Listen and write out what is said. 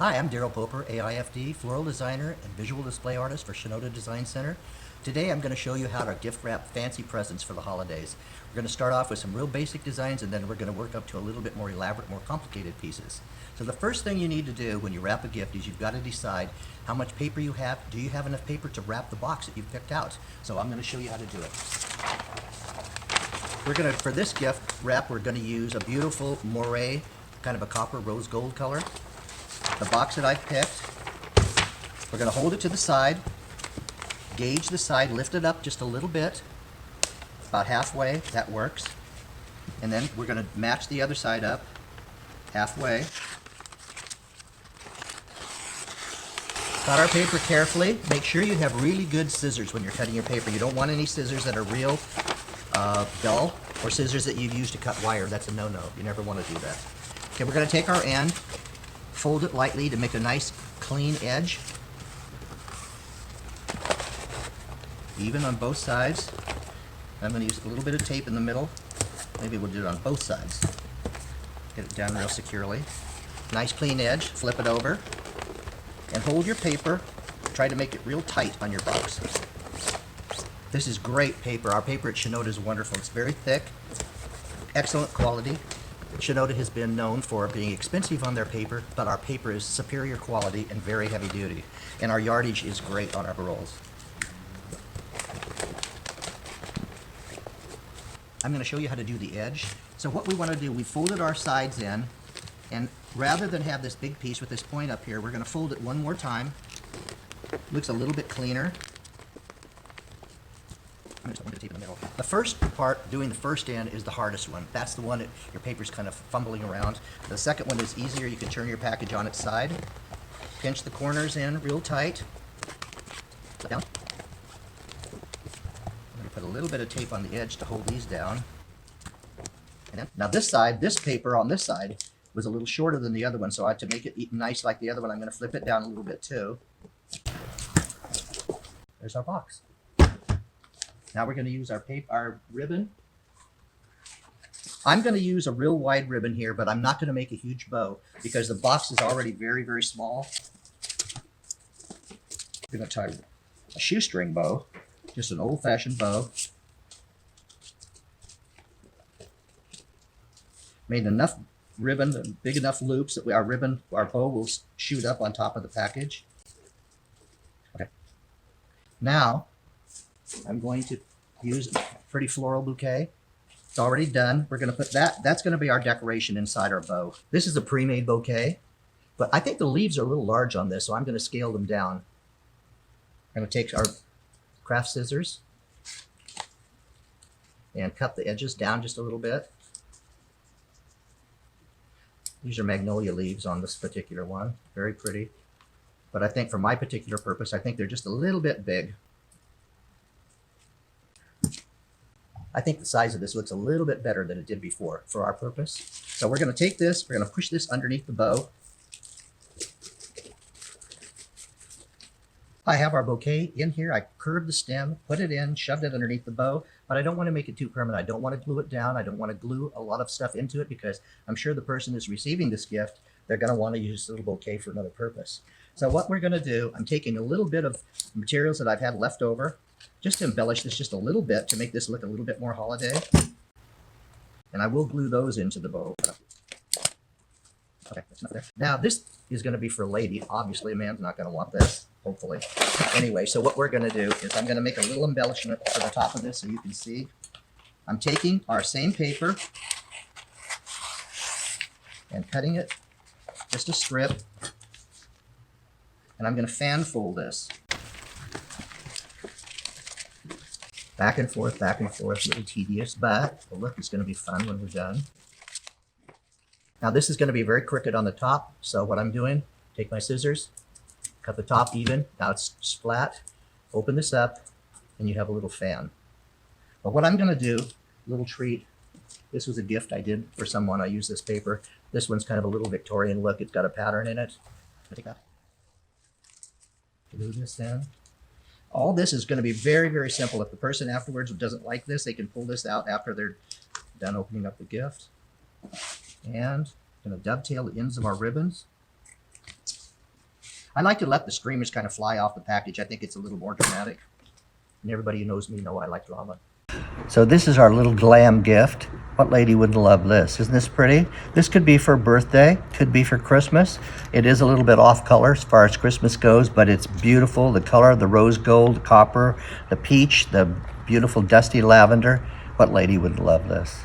Hi, I'm Daryl Poper, AIFD, floral designer and visual display artist for Shinoda Design Center. Today I'm going to show you how to gift wrap fancy presents for the holidays. We're going to start off with some real basic designs and then we're going to work up to a little bit more elaborate, more complicated pieces. So the first thing you need to do when you wrap a gift is you've got to decide how much paper you have. Do you have enough paper to wrap the box that you've picked out? So I'm going to show you how to do it. For this gift wrap, we're going to use a beautiful moire, kind of a copper rose gold color. The box that I've picked, we're going to hold it to the side, gauge the side, lift it up just a little bit, about halfway, that works. And then we're going to match the other side up halfway. Cut our paper carefully. Make sure you have really good scissors when you're cutting your paper. You don't want any scissors that are real dull or scissors that you use to cut wire. That's a no-no. You never want to do that. Okay, we're going to take our end, fold it lightly to make a nice clean edge, even on both sides. I'm going to use a little bit of tape in the middle. Maybe we'll do it on both sides. Get it down real securely. Nice clean edge, flip it over, and hold your paper. Try to make it real tight on your box. This is great paper. Our paper at Shinoda is wonderful. It's very thick, excellent quality. Shinoda has been known for being expensive on their paper, but our paper is superior quality and very heavy duty. And our yardage is great on our rolls. I'm going to show you how to do the edge. So what we want to do, we folded our sides in, and rather than have this big piece with this point up here, we're going to fold it one more time. Looks a little bit cleaner. I'm just going to tape in the middle. The first part, doing the first end, is the hardest one. That's the one that your paper's kind of fumbling around. The second one is easier. You can turn your package on its side. Pinch the corners in real tight. Down. I'm going to put a little bit of tape on the edge to hold these down. And then, now this side, this paper on this side was a little shorter than the other one, so to make it nice like the other one, I'm going to flip it down a little bit too. There's our box. Now we're going to use our ribbon. I'm going to use a real wide ribbon here, but I'm not going to make a huge bow because the box is already very, very small. I'm going to tie a shoestring bow, just an old-fashioned bow. Made enough ribbon, big enough loops that our bow will shoot up on top of the package. Okay. Now, I'm going to use a pretty floral bouquet. It's already done. We're going to put that's going to be our decoration inside our bow. This is a pre-made bouquet, but I think the leaves are a little large on this, so I'm going to scale them down. I'm going to take our craft scissors and cut the edges down just a little bit. These are magnolia leaves on this particular one. Very pretty. But I think for my particular purpose, I think they're just a little bit big. I think the size of this looks a little bit better than it did before for our purpose. So we're going to take this, we're going to push this underneath the bow. I have our bouquet in here. I curved the stem, put it in, shoved it underneath the bow, but I don't want to make it too permanent. I don't want to glue it down. I don't want to glue a lot of stuff into it because I'm sure the person who's receiving this gift, they're going to want to use this little bouquet for another purpose. So what we're going to do, I'm taking a little bit of materials that I've had left over, just to embellish this just a little bit to make this look a little bit more holiday. And I will glue those into the bow. Okay, that's not there. Now this is going to be for a lady. Obviously a man's not going to want this, hopefully. Anyway, so what we're going to do is I'm going to make a little embellishment for the top of this so you can see. I'm taking our same paper and cutting it just a strip. And I'm going to fan fold this. Back and forth, a little tedious, but the look is going to be fun when we're done. Now this is going to be very crooked on the top, so what I'm doing, take my scissors, cut the top even, now it's flat, open this up, and you have a little fan. But what I'm going to do, little treat, this was a gift I did for someone, I used this paper. This one's kind of a little Victorian look, it's got a pattern in it. Take that. Glue this in. All this is going to be very, very simple. If the person afterwards doesn't like this, they can pull this out after they're done opening up the gift. And I'm going to dovetail the ends of our ribbons. I like to let the streamers kind of fly off the package. I think it's a little more dramatic. And everybody who knows me know I like drama. So this is our little glam gift. What lady wouldn't love this? Isn't this pretty? This could be for birthday, could be for Christmas. It is a little bit off color as far as Christmas goes, but it's beautiful. The color, the rose gold, the copper, the peach, the beautiful dusty lavender. What lady wouldn't love this?